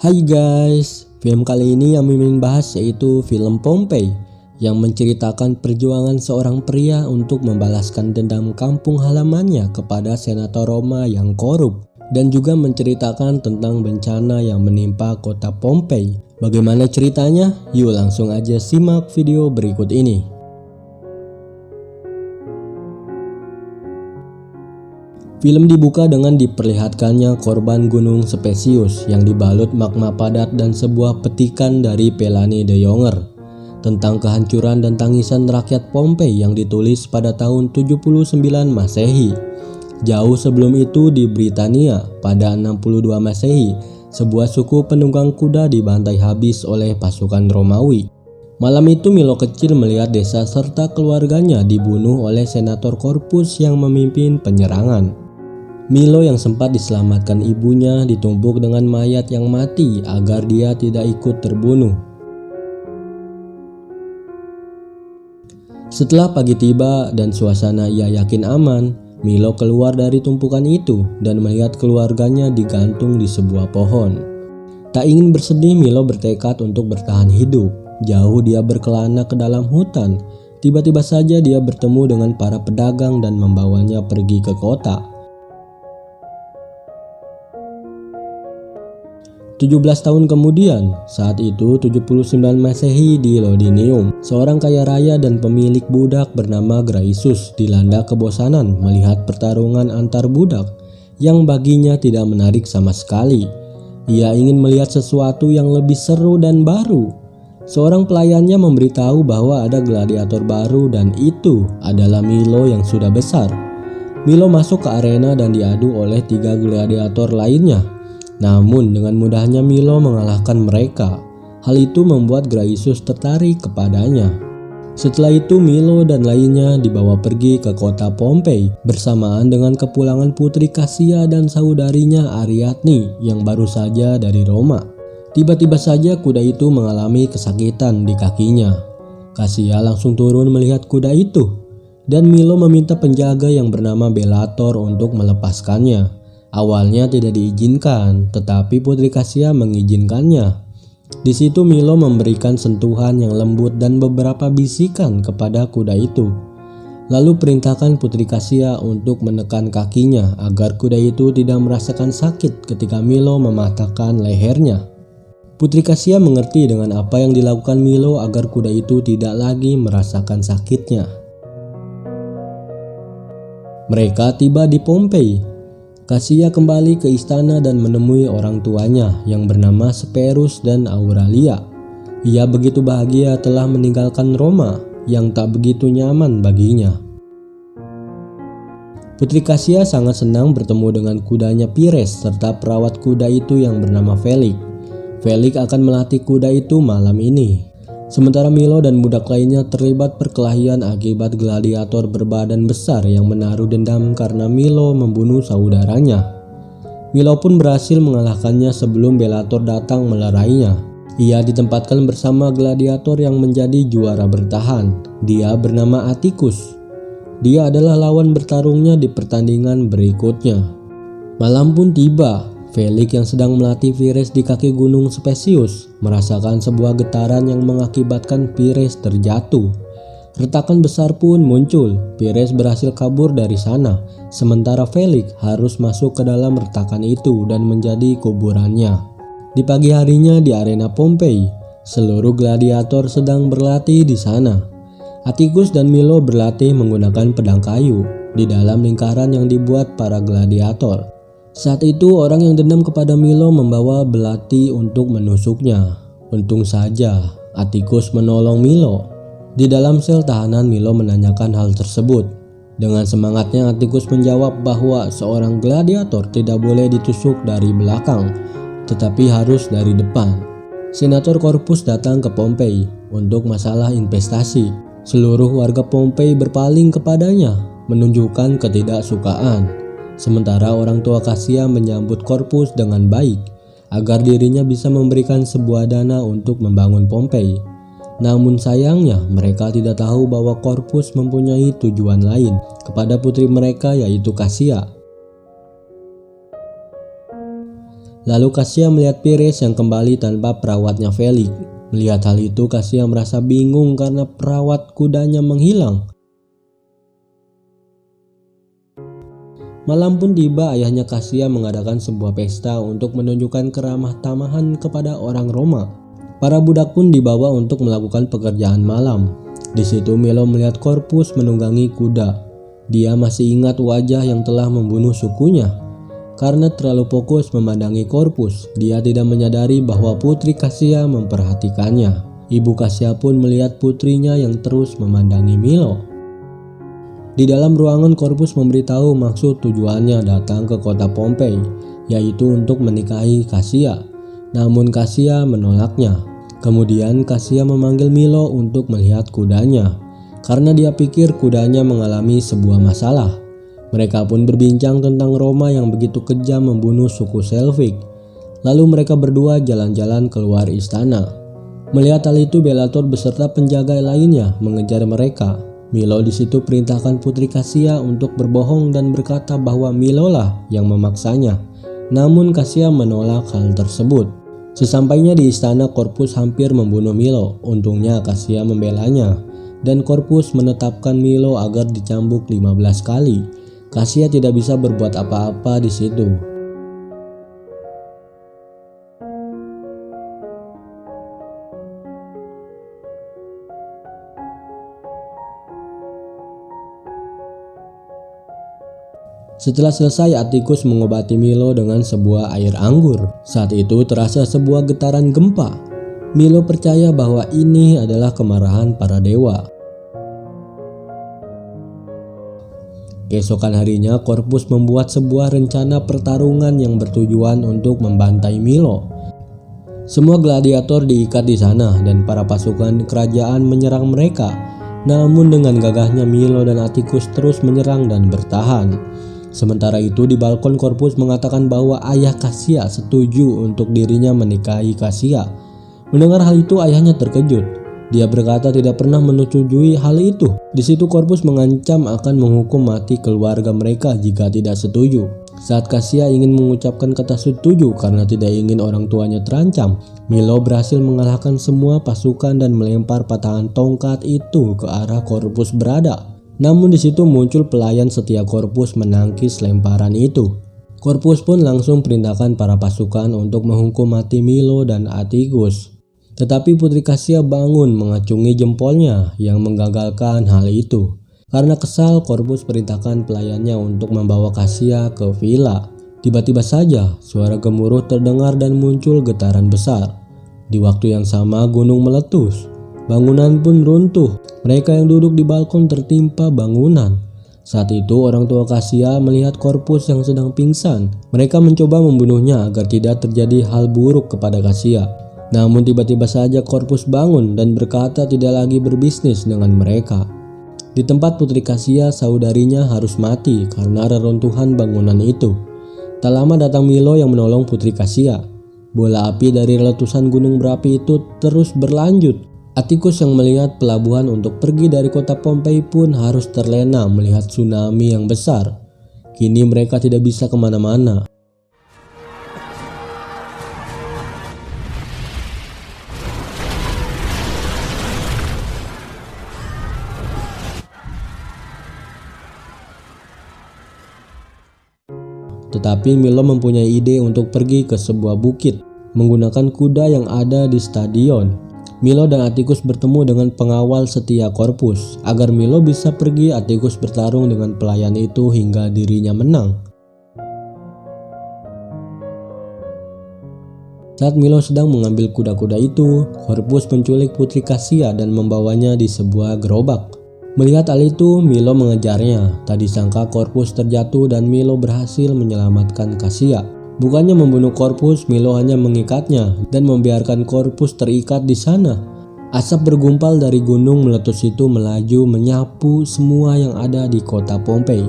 Hai guys, film kali ini yang Mimin bahas yaitu film Pompeii yang menceritakan perjuangan seorang pria untuk membalaskan dendam kampung halamannya kepada senator Roma yang korup dan juga menceritakan tentang bencana yang menimpa kota Pompeii. Bagaimana ceritanya? Yuk langsung aja simak video berikut ini. Film dibuka dengan diperlihatkannya korban gunung Spesius yang dibalut magma padat dan sebuah petikan dari Pliny the Younger tentang kehancuran dan tangisan rakyat Pompeii yang ditulis pada tahun 79 Masehi. Jauh sebelum itu di Britania pada 62 Masehi, sebuah suku penunggang kuda dibantai habis oleh pasukan Romawi. Malam itu Milo kecil melihat desa serta keluarganya dibunuh oleh senator Corpus yang memimpin penyerangan. Milo yang sempat diselamatkan ibunya ditumpuk dengan mayat yang mati agar dia tidak ikut terbunuh. Setelah pagi tiba dan suasana ia yakin aman, Milo keluar dari tumpukan itu dan melihat keluarganya digantung di sebuah pohon. Tak ingin bersedih, Milo bertekad untuk bertahan hidup. Jauh dia berkelana ke dalam hutan. Tiba-tiba saja dia bertemu dengan para pedagang dan membawanya pergi ke kota. 17 tahun kemudian, saat itu 79 Masehi di Lodinium, seorang kaya raya dan pemilik budak bernama Graisus dilanda kebosanan melihat pertarungan antar budak yang baginya tidak menarik sama sekali. Ia ingin melihat sesuatu yang lebih seru dan baru. Seorang pelayannya memberitahu bahwa ada gladiator baru dan itu adalah Milo yang sudah besar. Milo masuk ke arena dan diadu oleh 3 gladiator lainnya. Namun dengan mudahnya Milo mengalahkan mereka. Hal itu membuat Graisus tertarik kepadanya. Setelah itu Milo dan lainnya dibawa pergi ke kota Pompeii bersamaan dengan kepulangan putri Cassia dan saudarinya Ariadne yang baru saja dari Roma. Tiba-tiba saja kuda itu mengalami kesakitan di kakinya. Cassia langsung turun melihat kuda itu dan Milo meminta penjaga yang bernama Bellator untuk melepaskannya. Awalnya tidak diizinkan, tetapi Putri Cassia mengizinkannya. Di situ Milo memberikan sentuhan yang lembut dan beberapa bisikan kepada kuda itu. Lalu perintahkan Putri Cassia untuk menekan kakinya agar kuda itu tidak merasakan sakit ketika Milo mematahkan lehernya. Putri Cassia mengerti dengan apa yang dilakukan Milo agar kuda itu tidak lagi merasakan sakitnya. Mereka tiba di Pompeii. Cassia kembali ke istana dan menemui orang tuanya yang bernama Severus dan Auralia. Ia begitu bahagia telah meninggalkan Roma yang tak begitu nyaman baginya. Putri Cassia sangat senang bertemu dengan kudanya Pires serta perawat kuda itu yang bernama Felix. Felix akan melatih kuda itu malam ini. Sementara Milo dan budak lainnya terlibat perkelahian akibat gladiator berbadan besar yang menaruh dendam karena Milo membunuh saudaranya. Milo pun berhasil mengalahkannya sebelum Bellator datang melerainya. Ia ditempatkan bersama gladiator yang menjadi juara bertahan. Dia bernama Atticus. Dia adalah lawan bertarungnya di pertandingan berikutnya. Malam pun tiba. Felix yang sedang melatih Pires di kaki gunung Spesius merasakan sebuah getaran yang mengakibatkan Pires terjatuh. Retakan besar pun muncul. Pires berhasil kabur dari sana, sementara Felix harus masuk ke dalam retakan itu dan menjadi kuburannya. Di pagi harinya di arena Pompeii, seluruh gladiator sedang berlatih di sana. Atticus dan Milo berlatih menggunakan pedang kayu di dalam lingkaran yang dibuat para gladiator. Saat itu orang yang dendam kepada Milo membawa belati untuk menusuknya. Untung saja Atticus menolong Milo. Di dalam sel tahanan Milo menanyakan hal tersebut. Dengan semangatnya Atticus menjawab bahwa seorang gladiator tidak boleh ditusuk dari belakang, tetapi harus dari depan. Senator Corpus datang ke Pompeii untuk masalah investasi. Seluruh warga Pompeii berpaling kepadanya, menunjukkan ketidaksukaan. Sementara orang tua Cassia menyambut Corpus dengan baik agar dirinya bisa memberikan sebuah dana untuk membangun Pompeii. Namun sayangnya mereka tidak tahu bahwa Corpus mempunyai tujuan lain kepada putri mereka yaitu Cassia. Lalu Kasia melihat Pires yang kembali tanpa perawatnya Felix. Melihat hal itu, Kasia merasa bingung karena perawat kudanya menghilang. Malam pun tiba, ayahnya Kasia mengadakan sebuah pesta untuk menunjukkan keramah tamahan kepada orang Roma. Para budak pun dibawa untuk melakukan pekerjaan malam. Di situ Milo melihat Corpus menunggangi kuda. Dia masih ingat wajah yang telah membunuh sukunya. Karena terlalu fokus memandangi Corpus, dia tidak menyadari bahwa putri Kasia memperhatikannya. Ibu Kasia pun melihat putrinya yang terus memandangi Milo. Di dalam ruangan, Corpus memberitahu maksud tujuannya datang ke kota Pompei, yaitu untuk menikahi Kasia. Namun Kasia menolaknya. Kemudian Kasia memanggil Milo untuk melihat kudanya, karena dia pikir kudanya mengalami sebuah masalah. Mereka pun berbincang tentang Roma yang begitu kejam membunuh suku Selvig. Lalu mereka berdua jalan-jalan keluar istana. Melihat hal itu, Bellator beserta penjaga lainnya mengejar mereka. Milo di situ perintahkan putri Kasia untuk berbohong dan berkata bahwa Milo lah yang memaksanya. Namun Kasia menolak hal tersebut. Sesampainya di istana, Corpus hampir membunuh Milo. Untungnya Kasia membelanya dan Corpus menetapkan Milo agar dicambuk 15 kali. Kasia tidak bisa berbuat apa-apa di situ. Setelah selesai, Atticus mengobati Milo dengan sebuah air anggur. Saat itu terasa sebuah getaran gempa. Milo percaya bahwa ini adalah kemarahan para dewa. Keesokan harinya, Corpus membuat sebuah rencana pertarungan yang bertujuan untuk membantai Milo. Semua gladiator diikat di sana dan para pasukan kerajaan menyerang mereka. Namun dengan gagahnya Milo dan Atticus terus menyerang dan bertahan. Sementara itu di balkon, Corpus mengatakan bahwa ayah Kasia setuju untuk dirinya menikahi Kasia. Mendengar hal itu, ayahnya terkejut. Dia berkata tidak pernah menyetujui hal itu. Di situ Corpus mengancam akan menghukum mati keluarga mereka jika tidak setuju. Saat Kasia ingin mengucapkan kata setuju karena tidak ingin orang tuanya terancam, Milo berhasil mengalahkan semua pasukan dan melempar patahan tongkat itu ke arah Corpus berada. Namun di situ muncul pelayan setia Corpus menangkis lemparan itu. Corpus pun langsung perintahkan para pasukan untuk menghukum mati Milo dan Atticus. Tetapi putri Kasia bangun mengacungi jempolnya yang menggagalkan hal itu. Karena kesal, Corpus perintahkan pelayannya untuk membawa Kasia ke villa. Tiba-tiba saja suara gemuruh terdengar dan muncul getaran besar. Di waktu yang sama gunung meletus. Bangunan pun runtuh. Mereka yang duduk di balkon tertimpa bangunan. Saat itu orang tua Kasia melihat Corpus yang sedang pingsan. Mereka mencoba membunuhnya agar tidak terjadi hal buruk kepada Kasia. Namun tiba-tiba saja Corpus bangun dan berkata tidak lagi berbisnis dengan mereka. Di tempat putri Kasia, saudarinya harus mati karena reruntuhan bangunan itu. Tak lama datang Milo yang menolong putri Kasia. Bola api dari letusan gunung berapi itu terus berlanjut. Atticus yang melihat pelabuhan untuk pergi dari kota Pompei pun harus terlena melihat tsunami yang besar. Kini mereka tidak bisa kemana-mana. Tetapi Milo mempunyai ide untuk pergi ke sebuah bukit menggunakan kuda yang ada di stadion. Milo dan Atticus bertemu dengan pengawal setia Corpus. Agar Milo bisa pergi, Atticus bertarung dengan pelayan itu hingga dirinya menang. Saat Milo sedang mengambil kuda-kuda itu, Corpus menculik putri Kasia dan membawanya di sebuah gerobak. Melihat hal itu, Milo mengejarnya. Tak disangka Corpus terjatuh dan Milo berhasil menyelamatkan Kasia. Bukannya membunuh Corpus, Milo hanya mengikatnya dan membiarkan Corpus terikat di sana. Asap bergumpal dari gunung meletus itu melaju menyapu semua yang ada di kota Pompei.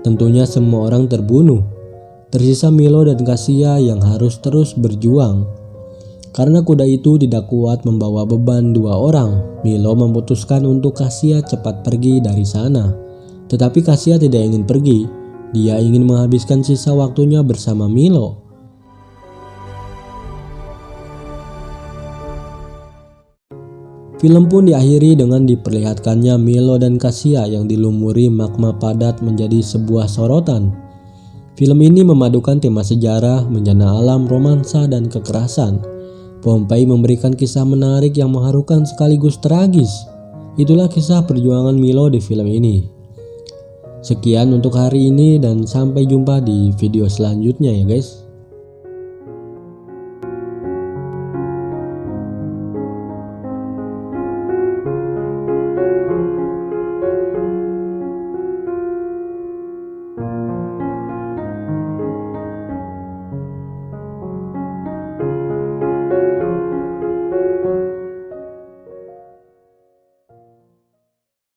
Tentunya semua orang terbunuh. Tersisa Milo dan Kasia yang harus terus berjuang. Karena kuda itu tidak kuat membawa beban 2 orang, Milo memutuskan untuk Kasia cepat pergi dari sana. Tetapi Kasia tidak ingin pergi. Dia ingin menghabiskan sisa waktunya bersama Milo. Film pun diakhiri dengan diperlihatkannya Milo dan Cassia yang dilumuri magma padat menjadi sebuah sorotan. Film ini memadukan tema sejarah, bencana alam, romansa, dan kekerasan. Pompeii memberikan kisah menarik yang mengharukan sekaligus tragis. Itulah kisah perjuangan Milo di film ini. Sekian untuk hari ini dan sampai jumpa di video selanjutnya ya guys.